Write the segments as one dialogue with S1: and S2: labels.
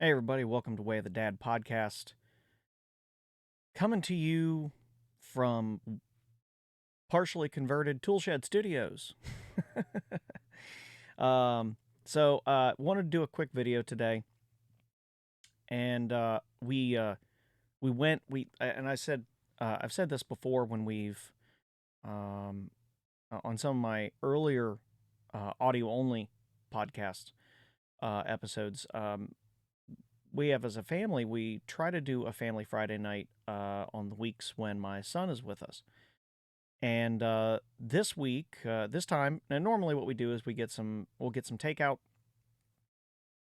S1: Hey, everybody, welcome to Way of the Dad podcast. Coming to you from partially converted Toolshed Studios. Wanted to do a quick video today, and we went, and I said, I've said this before when we've, um, on some of my earlier audio only podcast episodes. We have as a family, we try to do a family Friday night on the weeks when my son is with us. And this week, this time, and normally what we do is we'll get some takeout,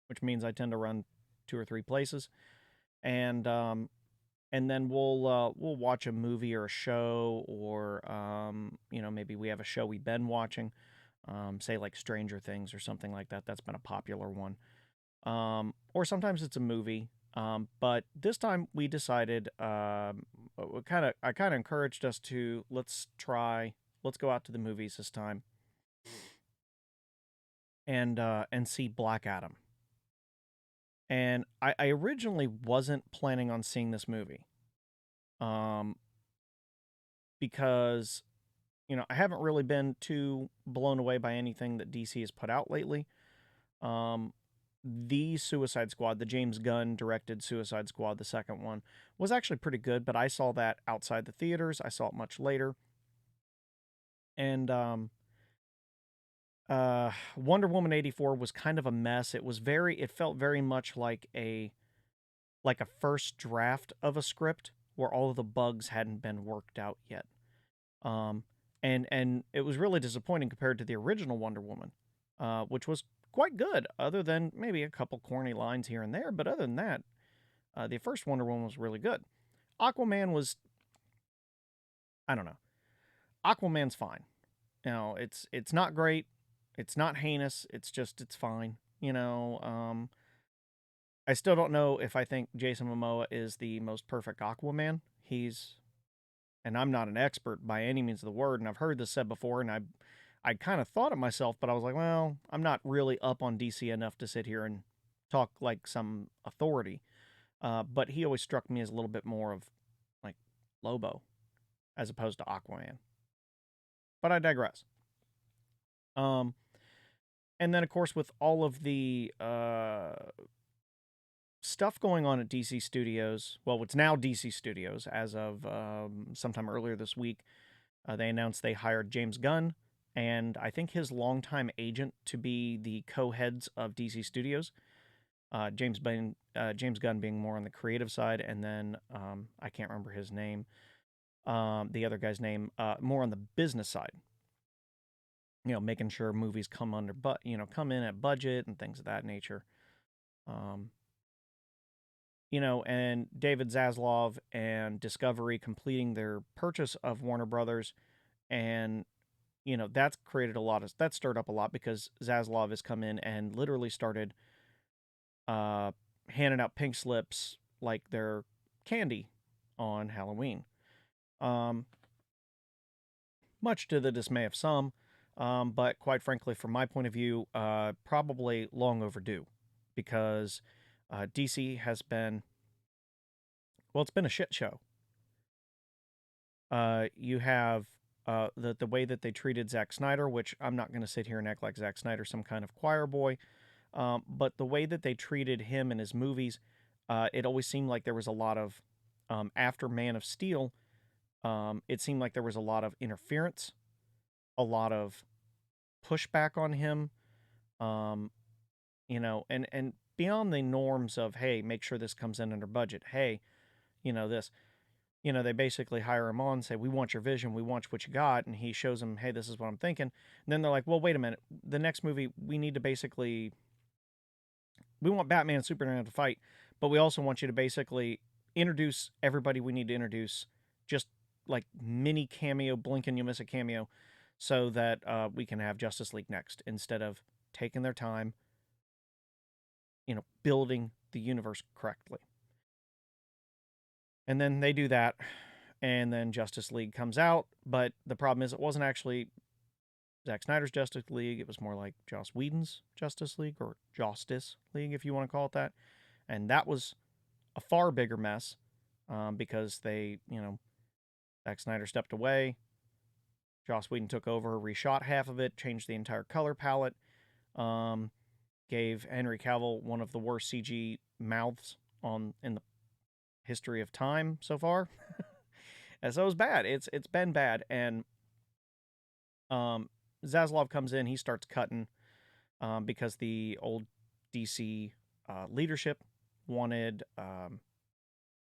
S1: which means I tend to run 2 or 3 places, and then we'll watch a movie or a show, or maybe we have a show we've been watching, say like Stranger Things or something like that. That's been a popular one. Or sometimes it's a movie. But this time we decided, I kind of encouraged us to let's go out to the movies this time and see Black Adam. And I originally wasn't planning on seeing this movie, um, because I haven't really been too blown away by anything that DC has put out lately. Um, the Suicide Squad, the James Gunn directed Suicide Squad, the second one, was actually pretty good, but I saw that outside the theaters. I saw it much later. And Wonder Woman 84 was kind of a mess. It felt very much like a first draft of a script where all of the bugs hadn't been worked out yet. Um and it was really disappointing compared to the original Wonder Woman, which was quite good, other than maybe a couple corny lines here and there. But other than that, the first Wonder Woman was really good. Aquaman was, I don't know. Aquaman's fine. It's not great. It's not heinous. It's fine. I still don't know if I think Jason Momoa is the most perfect Aquaman. And I'm not an expert by any means of the word, and I've heard this said before, and I kind of thought it myself, but I was like, well, I'm not really up on DC enough to sit here and talk like some authority. But he always struck me as a little bit more of like Lobo as opposed to Aquaman. But I digress. Um, and then of course with all of the stuff going on at DC Studios, well, it's now DC Studios as of sometime earlier this week. They announced they hired James Gunn and I think his longtime agent to be the co-heads of DC Studios. James Gunn being more on the creative side, and then I can't remember his name, the other guy's name, more on the business side. Making sure movies come come in at budget and things of that nature. And David Zaslav and Discovery completing their purchase of Warner Brothers, and that's stirred up a lot because Zaslav has come in and literally started handing out pink slips like they're candy on Halloween. Much to the dismay of some, but quite frankly, from my point of view, probably long overdue, because DC has been, well, it's been a shit show. You have the way that they treated Zack Snyder, which I'm not going to sit here and act like Zack Snyder's some kind of choir boy, but the way that they treated him and his movies, it always seemed like there was a lot of, after Man of Steel, it seemed like there was a lot of interference, a lot of pushback on him, um, and beyond the norms of, hey, make sure this comes in under budget. Hey, this. They basically hire him on, say, we want your vision, we want what you got, and he shows them, hey, this is what I'm thinking. And then they're like, well, wait a minute, the next movie, we want Batman and Superman to fight, but we also want you to basically introduce everybody we need to introduce, just like mini cameo, blink and you miss a cameo, so that we can have Justice League next, instead of taking their time, building the universe correctly. And then they do that, and then Justice League comes out, but the problem is it wasn't actually Zack Snyder's Justice League. It was more like Joss Whedon's Justice League, or Justice League, if you want to call it that. And that was a far bigger mess because they, Zack Snyder stepped away. Joss Whedon took over, reshot half of it, changed the entire color palette, um, gave Henry Cavill one of the worst CG mouths in the history of time so far. And so it was bad. It's been bad, and um, Zaslav comes in. He starts cutting because the old DC leadership wanted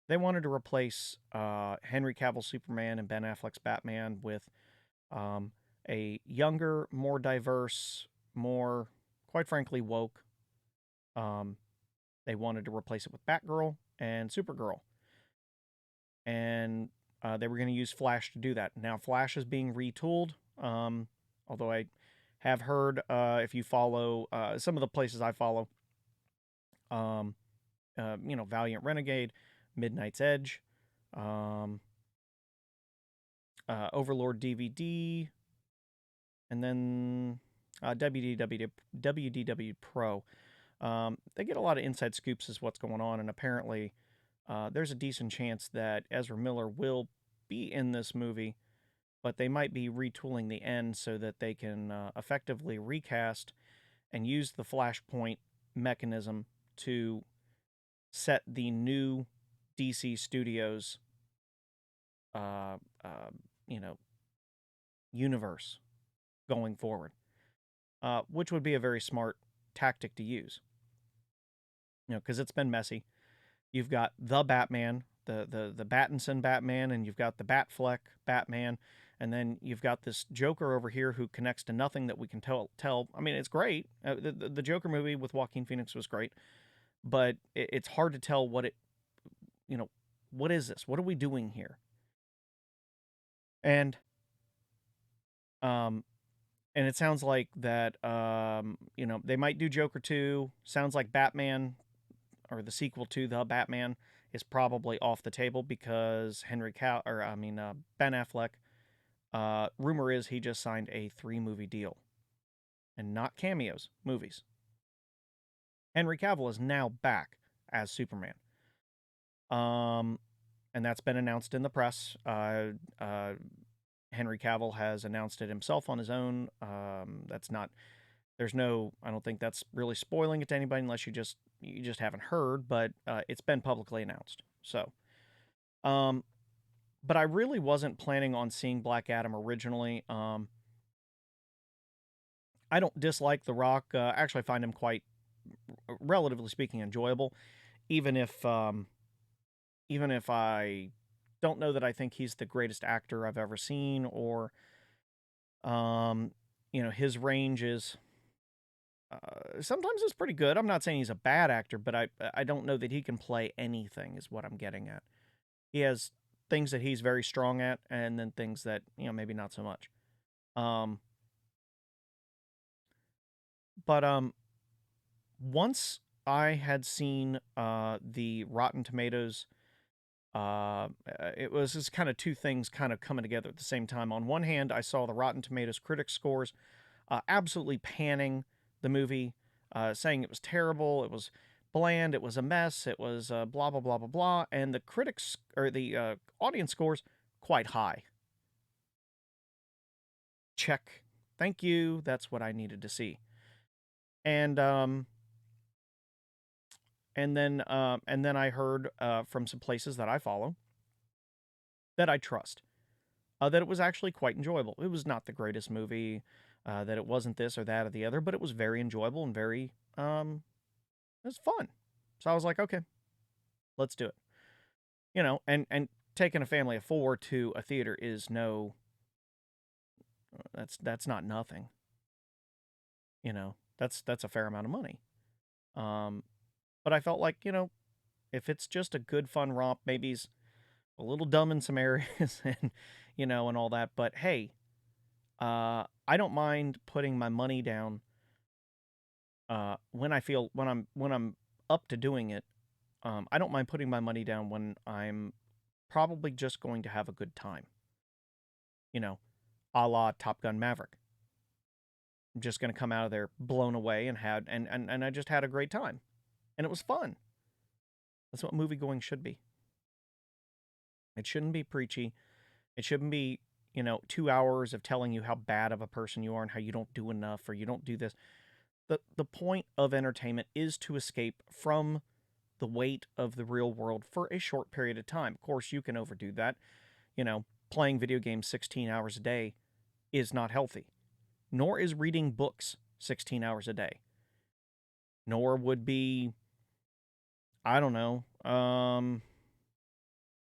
S1: they wanted to replace Henry Cavill's Superman and Ben Affleck's Batman with um, a younger, more diverse, more, quite frankly, woke. Um, they wanted to replace it with Batgirl and Supergirl. And they were going to use Flash to do that. Now, Flash is being retooled, although I have heard, if you follow some of the places I follow, Valiant Renegade, Midnight's Edge, um, Overlord DVD, and then WDW Pro. They get a lot of inside scoops as what's going on, and apparently there's a decent chance that Ezra Miller will be in this movie, but they might be retooling the end so that they can effectively recast and use the Flashpoint mechanism to set the new DC Studios, uh, uh, you know, universe going forward, which would be a very smart tactic to use. Because it's been messy. You've got the Batman, the Battinson Batman, and you've got the Batfleck Batman, and then you've got this Joker over here who connects to nothing that we can tell. I mean, it's great. The Joker movie with Joaquin Phoenix was great, but it's hard to tell what what is this? What are we doing here? And um, and it sounds like that they might do Joker 2. Sounds like Batman, or the sequel to The Batman, is probably off the table because Ben Affleck, rumor is he just signed a 3-movie deal. And not cameos, movies. Henry Cavill is now back as Superman. And that's been announced in the press. Henry Cavill has announced it himself on his own. I don't think that's really spoiling it to anybody unless you just haven't heard, but it's been publicly announced. So, but I really wasn't planning on seeing Black Adam originally. I don't dislike The Rock. Actually, I find him quite, relatively speaking, enjoyable, even if I don't know that I think he's the greatest actor I've ever seen, or his range is sometimes it's pretty good. I'm not saying he's a bad actor, but I don't know that he can play anything, is what I'm getting at. He has things that he's very strong at, and then things that maybe not so much. But once I had seen the Rotten Tomatoes, it was just kind of two things kind of coming together at the same time. On one hand, I saw the Rotten Tomatoes critic scores absolutely panning the movie, saying it was terrible, it was bland, it was a mess, it was blah, blah, blah, blah, blah. And the critics, or the audience scores, quite high. Check. Thank you. That's what I needed to see. And then I heard from some places that I follow, that I trust, that it was actually quite enjoyable. It was not the greatest movie, that it wasn't this or that or the other, but it was very enjoyable and very, it was fun. So I was like, okay, let's do it. And taking a family of 4 to a theater is that's not nothing. That's a fair amount of money. But I felt like, if it's just a good fun romp, maybe he's a little dumb in some areas and and all that, but hey, I don't mind putting my money down when I'm up to doing it. I don't mind putting my money down when I'm probably just going to have a good time. A la Top Gun Maverick. I'm just going to come out of there blown away and I just had a great time. And it was fun. That's what movie-going should be. It shouldn't be preachy. It shouldn't be, 2 hours of telling you how bad of a person you are and how you don't do enough or you don't do this. The point of entertainment is to escape from the weight of the real world for a short period of time. Of course, you can overdo that. Playing video games 16 hours a day is not healthy, nor is reading books 16 hours a day, nor would be, I don't know,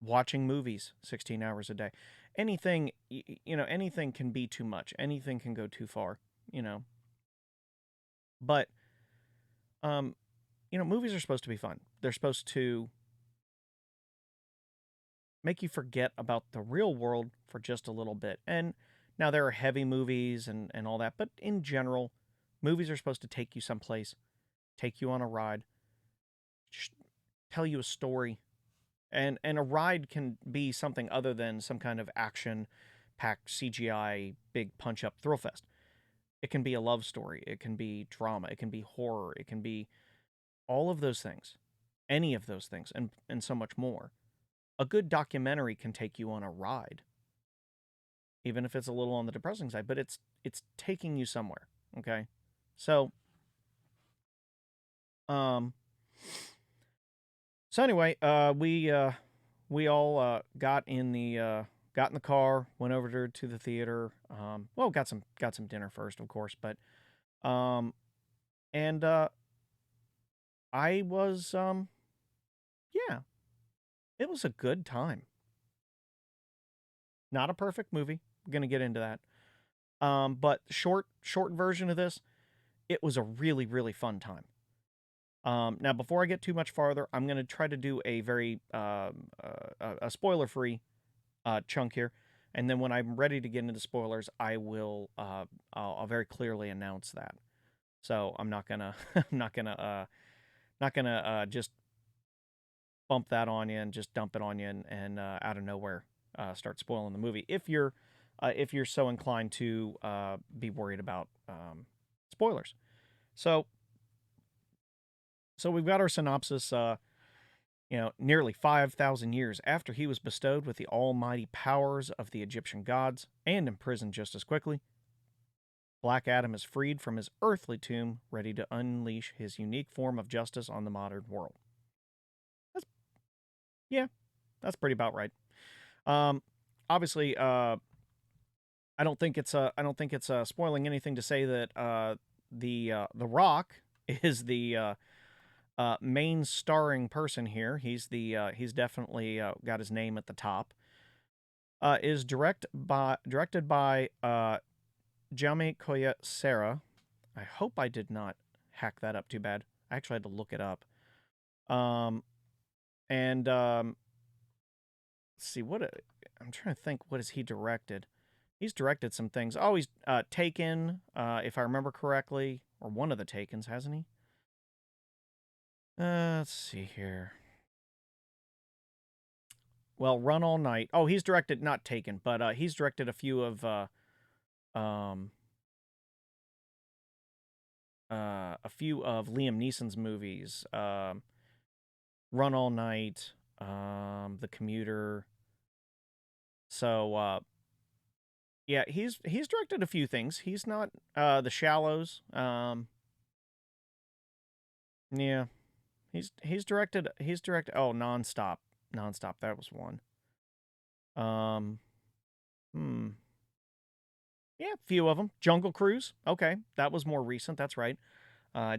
S1: watching movies 16 hours a day. Anything, anything can be too much. Anything can go too far, you know. But, movies are supposed to be fun. They're supposed to make you forget about the real world for just a little bit. And now there are heavy movies and all that, but in general, movies are supposed to take you someplace, take you on a ride, tell you a story. And a ride can be something other than some kind of action packed CGI big punch up thrill fest. It can be a love story, it can be drama, it can be horror, it can be all of those things. Any of those things and so much more. A good documentary can take you on a ride, even if it's a little on the depressing side, but it's taking you somewhere. Okay, so um, so anyway, we all got in the car, went over to the theater. Well, got some dinner first, of course, but um, and I was yeah, it was a good time. Not a perfect movie. I'm gonna get into that. But short version of this, it was a really really fun time. Now before I get too much farther, I'm gonna try to do a very a spoiler free chunk here, and then when I'm ready to get into spoilers, I will I'll very clearly announce that. So I'm not gonna not gonna just bump that on you and just dump it on you and out of nowhere start spoiling the movie. If you're so inclined to be worried about spoilers, so we've got our synopsis. Nearly 5,000 years after he was bestowed with the almighty powers of the Egyptian gods and imprisoned just as quickly, Black Adam is freed from his earthly tomb, ready to unleash his unique form of justice on the modern world. That's yeah, that's pretty about right. Um, Obviously, I don't think it's spoiling anything to say that the Rock is the main starring person here. He's definitely got his name at the top. Is directed by Jaume Collet-Serra. I hope I did not hack that up too bad. I actually had to look it up. Um, and let's see I'm trying to think. What has he directed? He's directed some things. Oh, he's Taken, if I remember correctly, or one of the Takens, hasn't he? Let's see here. Well, Run All Night. Oh, he's directed not Taken, but he's directed a few of um Liam Neeson's movies. Run All Night, The Commuter. So yeah, he's directed a few things. He's not The Shallows. Yeah. He's directed oh, Nonstop. Nonstop, that was one. Um hmm. Yeah, a few of them. Jungle Cruise. Okay, that was more recent. That's right.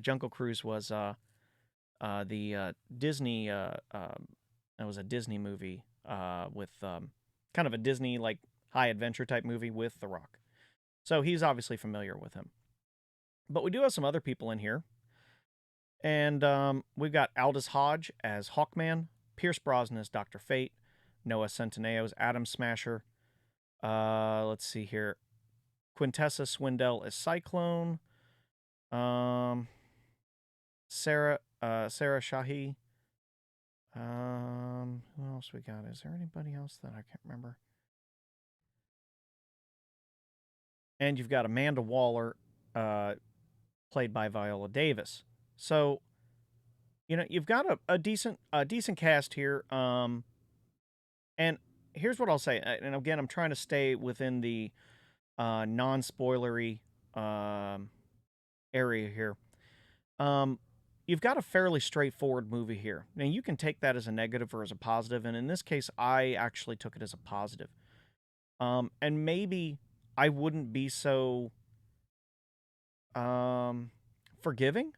S1: Jungle Cruise was the Disney. That was a Disney movie with kind of a Disney like high adventure type movie with The Rock. So he's obviously familiar with him. But we do have some other people in here, and we've got Aldous Hodge as Hawkman, Pierce Brosnan as Doctor Fate, Noah Centineo as Atom Smasher. Let's see here. Quintessa Swindell as Cyclone. Um, Sarah Shahi. Who else we got? Is there anybody else that I can't remember? And you've got Amanda Waller, played by Viola Davis. So You've got a decent cast here. And here's what I'll say. And again, I'm trying to stay within the non-spoilery um, area here. Um, you've got a fairly straightforward movie here. Now, you can take that as a negative or as a positive, and in this case, I actually took it as a positive. And maybe I wouldn't be so um, forgiving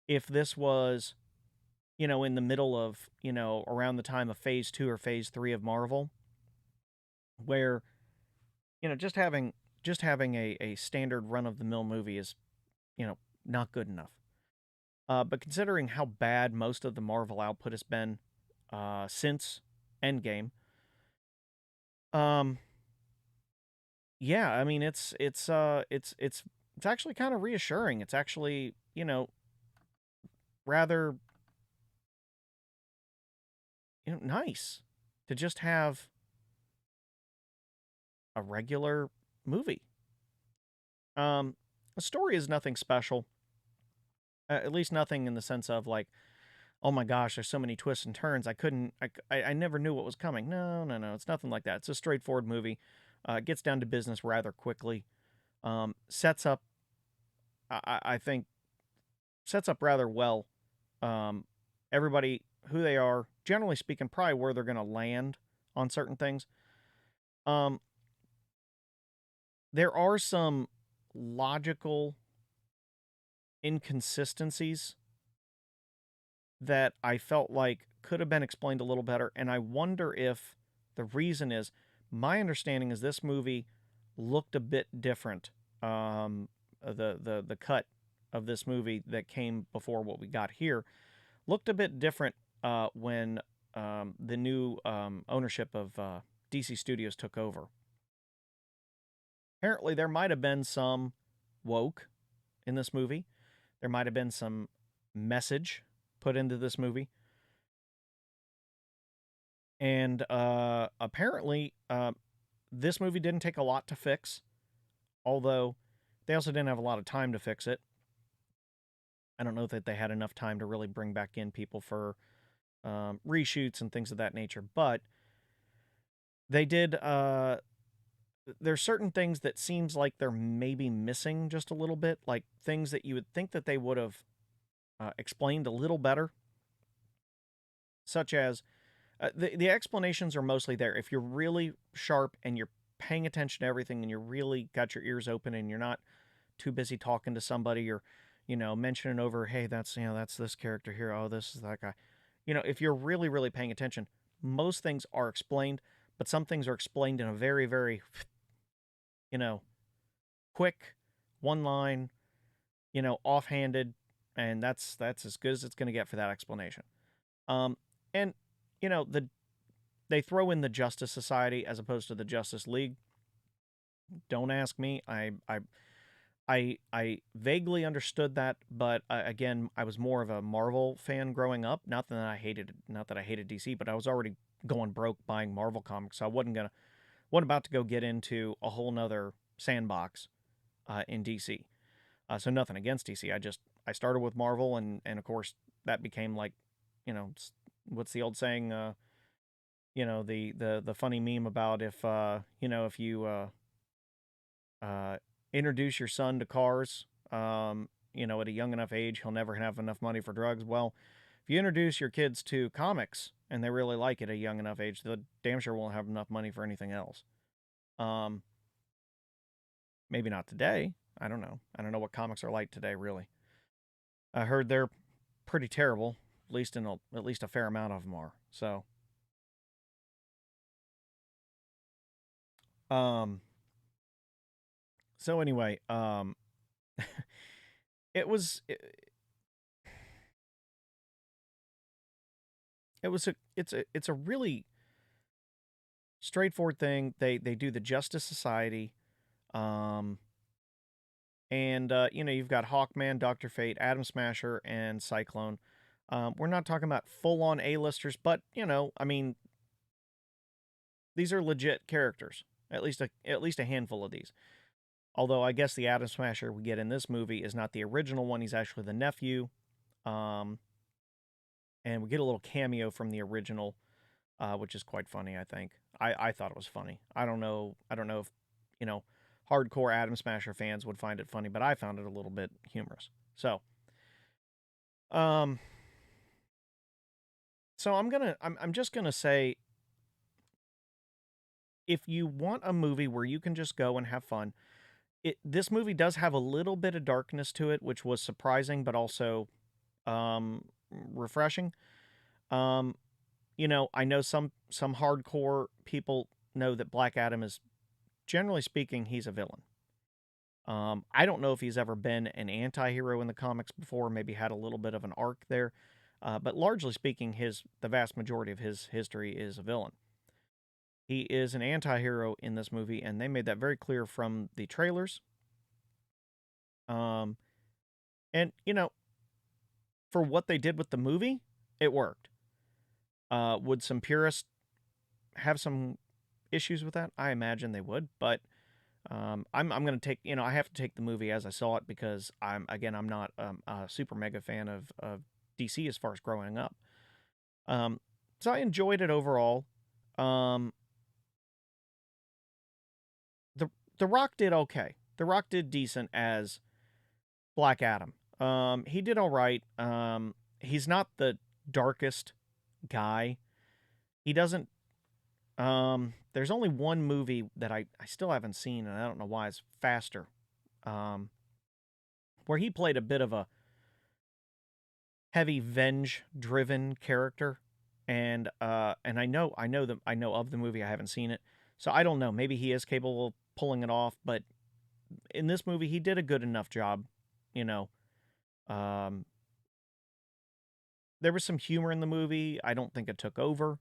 S1: if this was, in the middle of, around the time of Phase 2 or Phase 3 of Marvel, where, just having a standard run of the mill movie is, not good enough. But considering how bad most of the Marvel output has been since Endgame, um, yeah, I mean it's actually kind of reassuring. It's actually rather nice to just have a regular movie. The story is nothing special, at least nothing in the sense of like, oh my gosh, there's so many twists and turns. I couldn't, I never knew what was coming. No, no, no, it's nothing like that. It's a straightforward movie. It gets down to business rather quickly. Sets up, I think, sets up rather well. Um, everybody who they are, generally speaking, probably where they're going to land on certain things. Um, there are some logical inconsistencies that I felt like could have been explained a little better, and I wonder if the reason is my understanding is this movie looked a bit different. The cut of this movie that came before what we got here looked a bit different when the new ownership of DC Studios took over. Apparently, there might have been some woke in this movie. There might have been some message put into this movie. And apparently, this movie didn't take a lot to fix, although they also didn't have a lot of time to fix it. I don't know that they had enough time to really bring back in people for reshoots and things of that nature, but they did. There's certain things that seems like they're maybe missing just a little bit, like things that you would think that they would have explained a little better, such as the explanations are mostly there. If you're really sharp and you're paying attention to everything and you're really got your ears open and you're not too busy talking to somebody or, mentioning over, hey, that's this character here. Oh, this is that guy. If you're really, really paying attention, most things are explained, but some things are explained in a very, very, you know, quick, one line, offhanded, and that's as good as it's going to get for that explanation. And they throw in the Justice Society as opposed to the Justice League. Don't ask me. I vaguely understood that, but again, I was more of a Marvel fan growing up. Not that I hated DC, but I was already going broke buying Marvel comics, so I wasn't about to go get into a whole nother sandbox in DC. So nothing against DC. I started with Marvel, and of course that became like, what's the old saying? The funny meme about if you uh, introduce your son to cars, at a young enough age, he'll never have enough money for drugs. Well, if you introduce your kids to comics and they really like it at a young enough age, they damn sure won't have enough money for anything else. Um, Maybe not today. I don't know. I don't know what comics are like today, really. I heard they're pretty terrible. At least a fair amount of them are. Um, so anyway, it was it was a it's a really straightforward thing. They do the Justice Society, um, and you've got Hawkman, Doctor Fate, Atom Smasher, and Cyclone. We're not talking about full on A-listers, but I mean, these are legit characters. At least a handful of these. Although I guess the Atom Smasher we get in this movie is not the original one. He's actually the nephew. Um, and we get a little cameo from the original, which is quite funny. I think I thought it was funny. I don't know. I don't know if you know hardcore Atom Smasher fans would find it funny, but I found it a little bit humorous. Um, so I'm just gonna say, if you want a movie where you can just go and have fun, this movie does have a little bit of darkness to it, which was surprising, but also um, refreshing. Um, I know some hardcore people know that Black Adam is, generally speaking, he's a villain. I don't know if he's ever been an anti-hero in the comics before, maybe had a little bit of an arc there. But largely speaking, the vast majority of his history is a villain. He is an anti-hero in this movie, and they made that very clear from the trailers. Um, and for what they did with the movie, it worked. Would some purists have some issues with that? I imagine they would, but I'm going to take, I have to take the movie as I saw it, because I'm not a super mega fan of DC as far as growing up. So I enjoyed it overall. Um, the The Rock did okay. The Rock did decent as Black Adam. He did all right. He's not the darkest guy. He doesn't. There's only one movie that I still haven't seen, and I don't know why. It's Faster, um, where he played a bit of a heavy venge-driven character, and I know of the movie. I haven't seen it, so I don't know. Maybe he is capable of pulling it off, but in this movie, he did a good enough job. You know, um, there was some humor in the movie. I don't think it took over.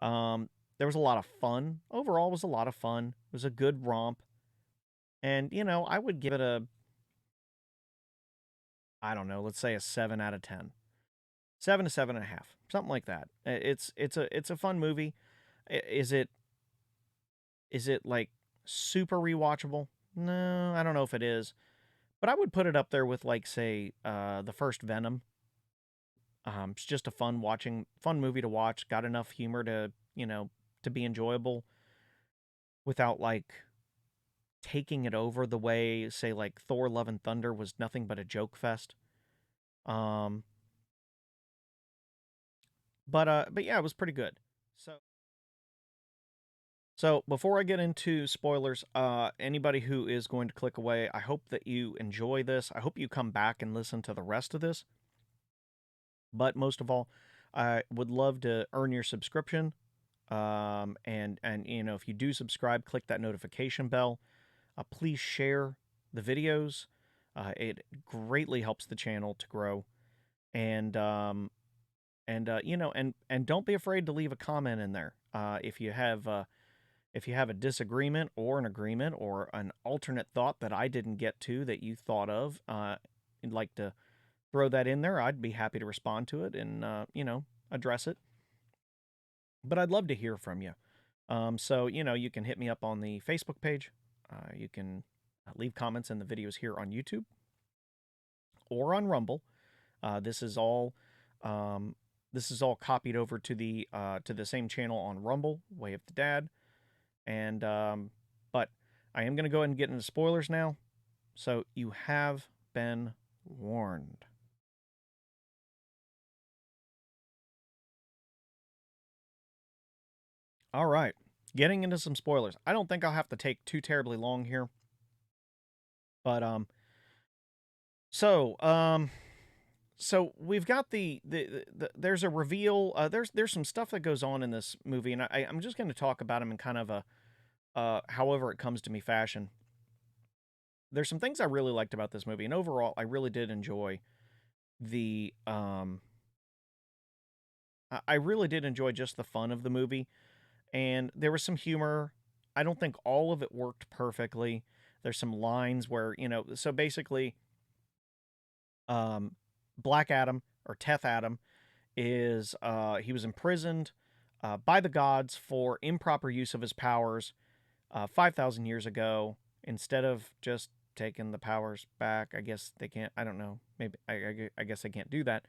S1: There was a lot of fun. Overall, it was a lot of fun. It was a good romp. And, I would give it I don't know, let's say a 7 out of 10. 7 to 7.5, something like that. It's a fun movie. Is it like super rewatchable? No, I don't know if it is. But I would put it up there with, like, say, the first Venom. It's just a fun movie to watch. Got enough humor to be enjoyable without, like, taking it over the way, say, like, Thor: Love and Thunder was nothing but a joke fest. Um, but yeah, it was pretty good. So so before I get into spoilers, anybody who is going to click away, I hope that you enjoy this. I hope you come back and listen to the rest of this. But most of all, I would love to earn your subscription. And if you do subscribe, click that notification bell. Please share the videos. It greatly helps the channel to grow. And and don't be afraid to leave a comment in there. If you have a disagreement or an agreement or an alternate thought that I didn't get to that you thought of, and like to throw that in there, I'd be happy to respond to it and address it. But I'd love to hear from you. So you can hit me up on the Facebook page. You can leave comments in the videos here on YouTube or on Rumble. This is all copied over to the same channel on Rumble, Way of the Dad. And but I am going to go ahead and get into spoilers now. So you have been warned. All right. Getting into some spoilers. I don't think I'll have to take too terribly long here. But so so we've got the there's a reveal. There's some stuff that goes on in this movie, and I'm just going to talk about them in kind of a however it comes to me fashion. There's some things I really liked about this movie, and overall, I really did enjoy the I really did enjoy just the fun of the movie, and there was some humor. I don't think all of it worked perfectly. There's some lines where so basically, um, Black Adam or Teth Adam is he was imprisoned by the gods for improper use of his powers 5,000 years ago. Instead of just taken the powers back. I guess they can't. I don't know. Maybe I guess they can't do that,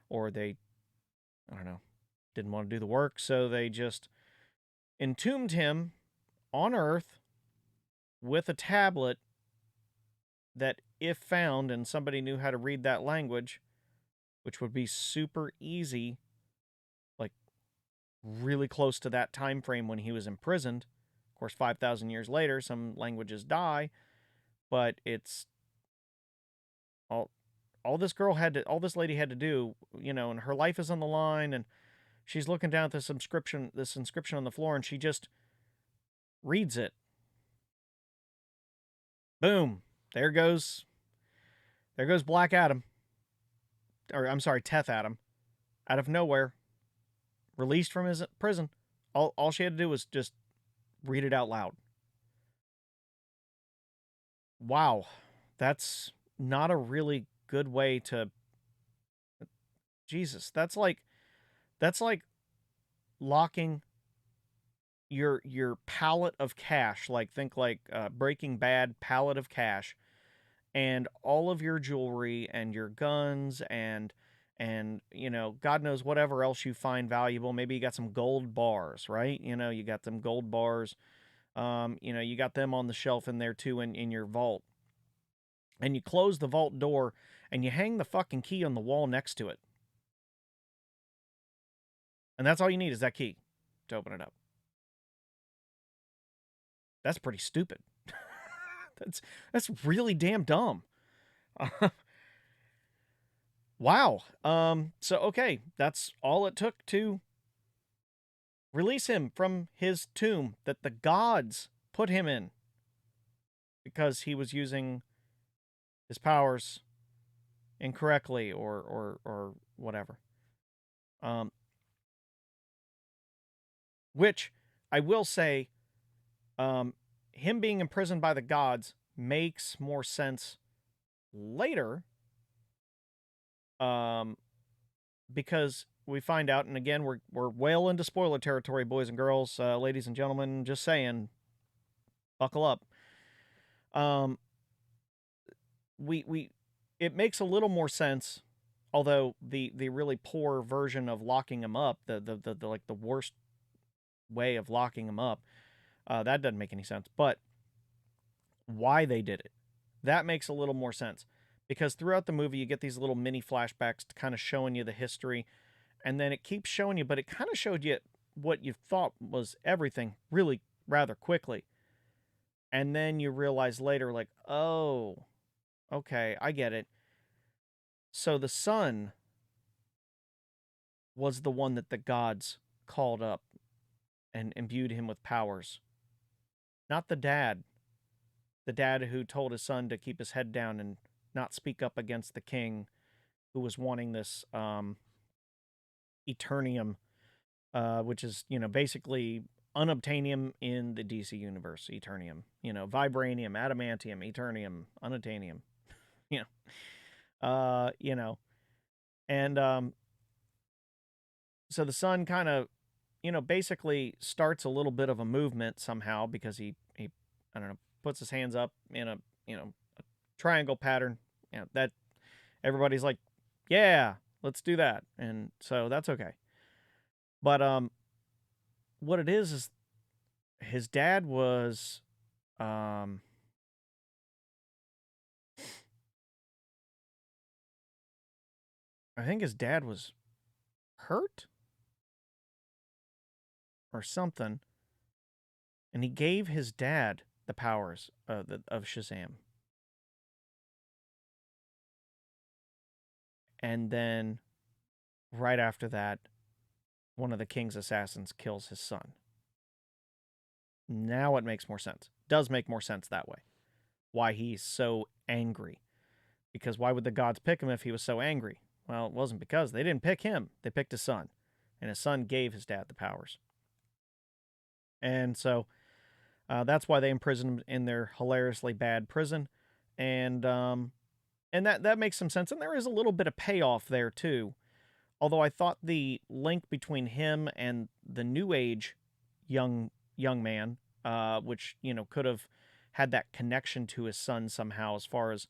S1: or they, I don't know, didn't want to do the work, so they just entombed him on Earth with a tablet that, if found and somebody knew how to read that language, which would be super easy, like really close to that time frame when he was imprisoned. Of course, 5,000 years later, some languages die, but it's all this lady had to do, and her life is on the line, and she's looking down at this inscription on the floor, and she just reads it. Boom. There goes Black Adam. Or I'm sorry, Teth Adam. Out of nowhere. Released from his prison. All she had to do was just read it out loud. Wow. That's not a really good way to... Jesus, that's like locking your pallet of cash, think Breaking Bad pallet of cash, and all of your jewelry and your guns and God knows whatever else you find valuable. Maybe you got some gold bars, right? You got them gold bars. You got them on the shelf in there too in your vault. And you close the vault door and you hang the fucking key on the wall next to it. And that's all you need is that key to open it up. That's pretty stupid. That's really damn dumb. Wow. So okay, that's all it took to release him from his tomb that the gods put him in, because he was using his powers incorrectly or whatever. Which I will say, him being imprisoned by the gods makes more sense later, because we find out, and again, we're well into spoiler territory, boys and girls, ladies and gentlemen, just saying, buckle up. It makes a little more sense, although the really poor version of locking him up, the worst way of locking him up, that doesn't make any sense. But why they did it, that makes a little more sense, because throughout the movie you get these little mini flashbacks to kind of showing you the history, and then it keeps showing you, but it kind of showed you what you thought was everything really rather quickly. And then you realize later, like, oh, okay, I get it. So the son was the one that the gods called up and imbued him with powers. Not the dad. The dad who told his son to keep his head down and not speak up against the king, who was wanting this Eternium, which is, basically unobtainium in the DC universe. Eternium. Vibranium, adamantium, Eternium, unobtainium. And so the son kind of, basically starts a little bit of a movement somehow, because he I don't know, puts his hands up in a triangle pattern. That everybody's like, yeah, let's do that. And so that's okay. But what it is his dad was I think his dad was hurt or something, and he gave his dad the powers of Shazam. And then right after that, one of the king's assassins kills his son. Now it makes more sense. Does make more sense that way. Why he's so angry. Because why would the gods pick him if he was so angry? Well, it wasn't because they didn't pick him. They picked his son. And his son gave his dad the powers. And so that's why they imprisoned him in their hilariously bad prison. And that makes some sense. And there is a little bit of payoff there, too. Although I thought the link between him and the New Age young man, which, could have had that connection to his son somehow, as far as,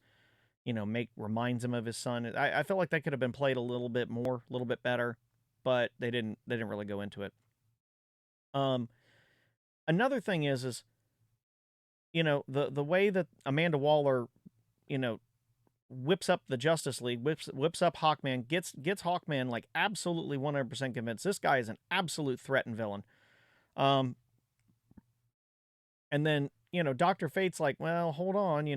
S1: reminds him of his son. I feel like that could have been played a little bit more, a little bit better, but they didn't really go into it. Um, Another thing is the way that Amanda Waller, you know, whips up the Justice League, whips up Hawkman, gets Hawkman like absolutely 100% convinced this guy is an absolute threat and villain. And then Dr. Fate's like, well, hold on,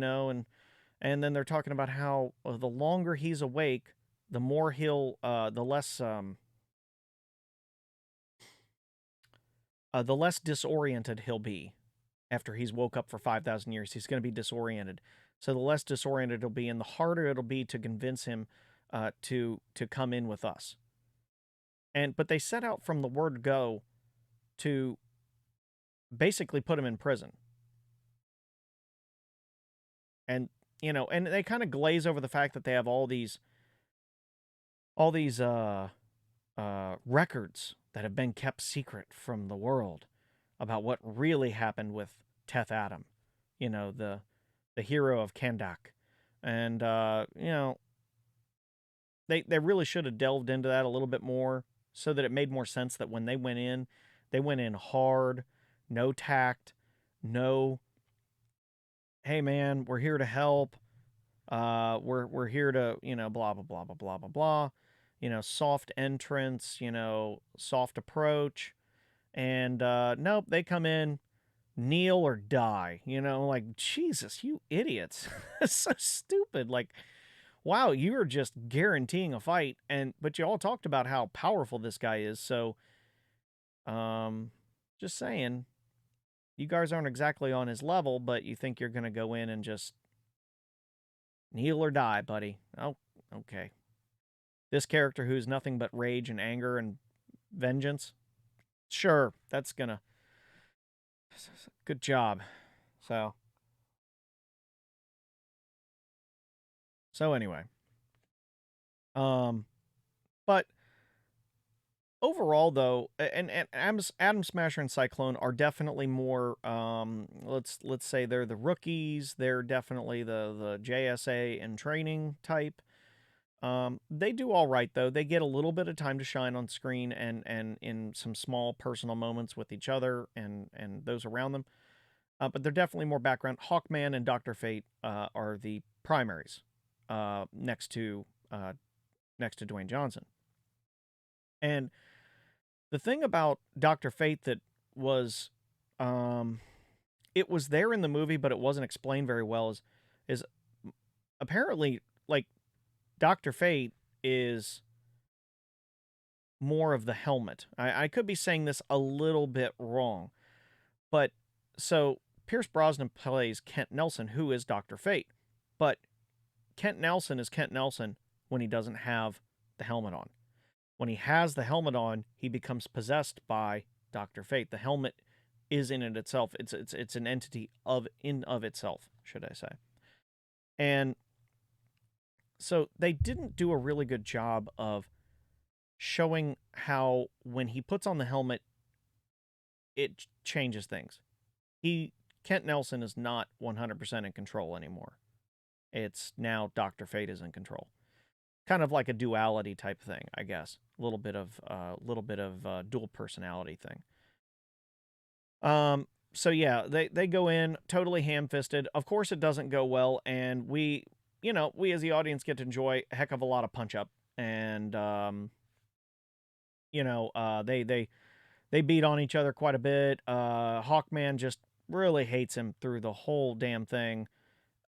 S1: and then they're talking about how the longer he's awake, the more the less disoriented he'll be. After he's woke up for 5,000 years, he's going to be disoriented. So the less disoriented he'll be, and the harder it'll be to convince him to come in with us. But they set out from the word go to basically put him in prison. And and they kind of glaze over the fact that they have all these records that have been kept secret from the world about what really happened with Teth Adam, the hero of Kandak. And they really should have delved into that a little bit more, so that it made more sense that when they went in hard, no tact, no, hey man, we're here to help. We're here to, blah blah blah blah blah blah blah. Soft entrance, soft approach. And nope, they come in, kneel or die. Like, Jesus, you idiots. It's so stupid. Like, wow, you're just guaranteeing a fight. But you all talked about how powerful this guy is. So just saying, you guys aren't exactly on his level, but you think you're gonna go in and just kneel or die, buddy. Oh, okay. This character who's nothing but rage and anger and vengeance. Sure, that's gonna. Good job. So anyway, but overall though, and Atom Smasher and Cyclone are definitely more. Let's say they're the rookies. They're definitely the JSA in training type. They do all right though. They get a little bit of time to shine on screen and in some small personal moments with each other and those around them. But they're definitely more background. Hawkman and Dr. Fate are the primaries, next to Dwayne Johnson. And the thing about Dr. Fate that was, it was there in the movie, but it wasn't explained very well. Is apparently, like, Dr. Fate is more of the helmet. I could be saying this a little bit wrong, but so Pierce Brosnan plays Kent Nelson, who is Dr. Fate, but Kent Nelson is Kent Nelson when he doesn't have the helmet on. When he has the helmet on, he becomes possessed by Dr. Fate. The helmet is in it itself. It's an entity of itself, should I say. And so they didn't do a really good job of showing how when he puts on the helmet, it changes things. Kent Nelson is not 100% in control anymore. It's now Dr. Fate is in control. Kind of like a duality type thing, I guess. A little bit of dual personality thing. So yeah, they go in totally ham-fisted. Of course, it doesn't go well, and we as the audience get to enjoy a heck of a lot of punch up, and they beat on each other quite a bit. Hawkman just really hates him through the whole damn thing,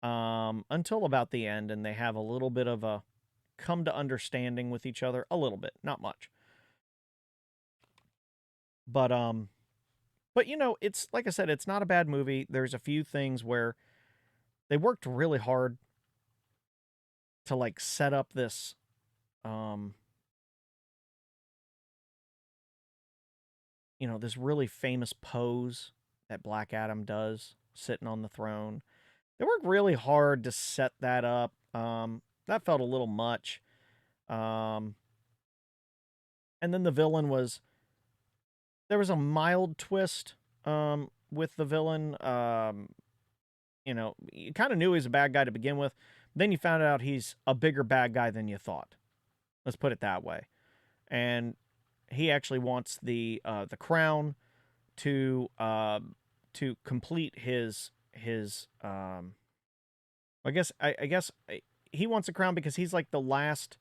S1: until about the end, and they have a little bit of a come to understanding with each other, a little bit, not much. But it's like I said, it's not a bad movie. There's a few things where they worked really hard to like set up this this really famous pose that Black Adam does sitting on the throne. They worked really hard to set that up. That felt a little much. And then the villain there was a mild twist with the villain. you kind of knew he was a bad guy to begin with. Then you found out he's a bigger bad guy than you thought. Let's put it that way. And he actually wants the crown to complete his I guess he wants a crown because he's like the last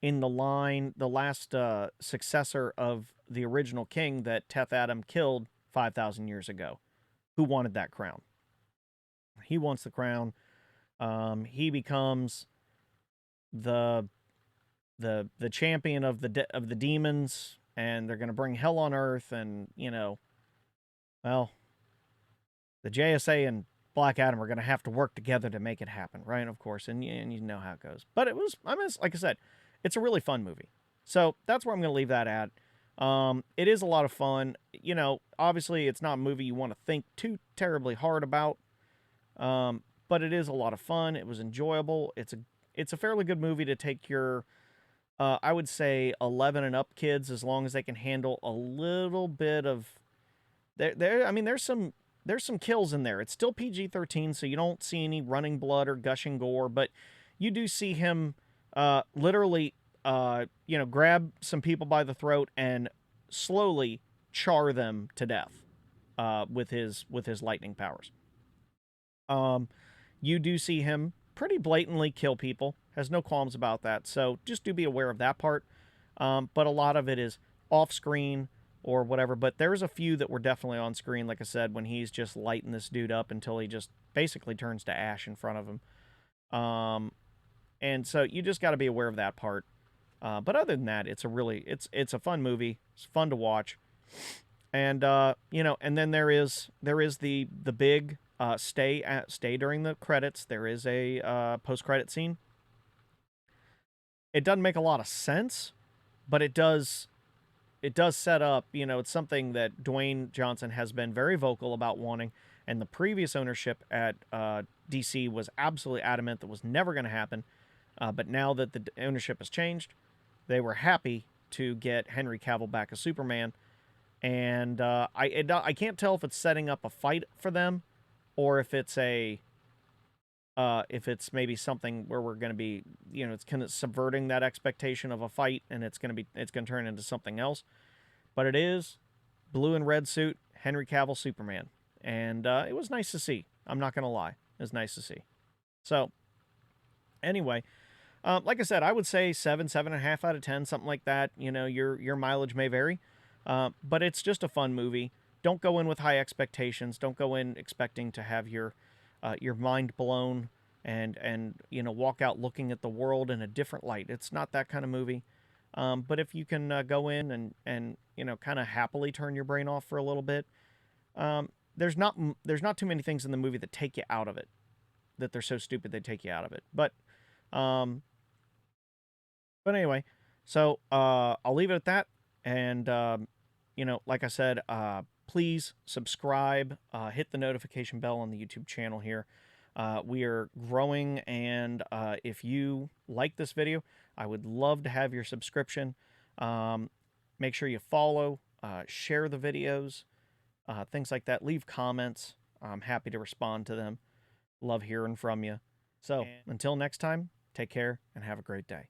S1: in the line, the last successor of the original king that Teth Adam killed 5,000 years ago, who wanted that crown. He wants the crown. He becomes the the champion of the demons, and they're going to bring hell on earth, and well, the JSA and Black Adam are going to have to work together to make it happen, right? Of course, and you know how it goes. But it was, I mean, like I said, it's a really fun movie. So that's where I'm going to leave that at. It is a lot of fun. Obviously, it's not a movie you want to think too terribly hard about, but it is a lot of fun. It was enjoyable. It's a fairly good movie to take your, I would say, 11 and up kids, as long as they can handle a little bit of. I mean, there's some kills in there. It's still PG-13, so you don't see any running blood or gushing gore, but you do see him literally, grab some people by the throat and slowly char them to death with his lightning powers. You do see him pretty blatantly kill people. Has no qualms about that. So just do be aware of that part. But a lot of it is off screen or whatever. But there's a few that were definitely on screen, like I said, when he's just lighting this dude up until he just basically turns to ash in front of him. And so you just got to be aware of that part. But other than that, it's a fun movie. It's fun to watch. And and then there is the big stay during the credits. There is a post-credit scene. It doesn't make a lot of sense, but it does set up, it's something that Dwayne Johnson has been very vocal about wanting, and the previous ownership at DC was absolutely adamant that was never going to happen. But now that the ownership has changed, they were happy to get Henry Cavill back as Superman. And I can't tell if it's setting up a fight for them, or if it's if it's maybe something where we're going to be, it's kind of subverting that expectation of a fight, and it's going to turn into something else. But it is blue and red suit, Henry Cavill Superman, and it was nice to see. I'm not going to lie, it was nice to see. So anyway, like I said, I would say 7.5 out of 10, something like that. Your mileage may vary, but it's just a fun movie. Don't go in with high expectations. Don't go in expecting to have your mind blown and walk out looking at the world in a different light. It's not that kind of movie. But if you can go in and kind of happily turn your brain off for a little bit, there's not too many things in the movie that take you out of it, that they're so stupid they take you out of it. But anyway, so I'll leave it at that. And like I said, please subscribe, hit the notification bell on the YouTube channel here. We are growing, and if you like this video, I would love to have your subscription. Make sure you follow, share the videos, things like that. Leave comments. I'm happy to respond to them. Love hearing from you. So until next time, take care and have a great day.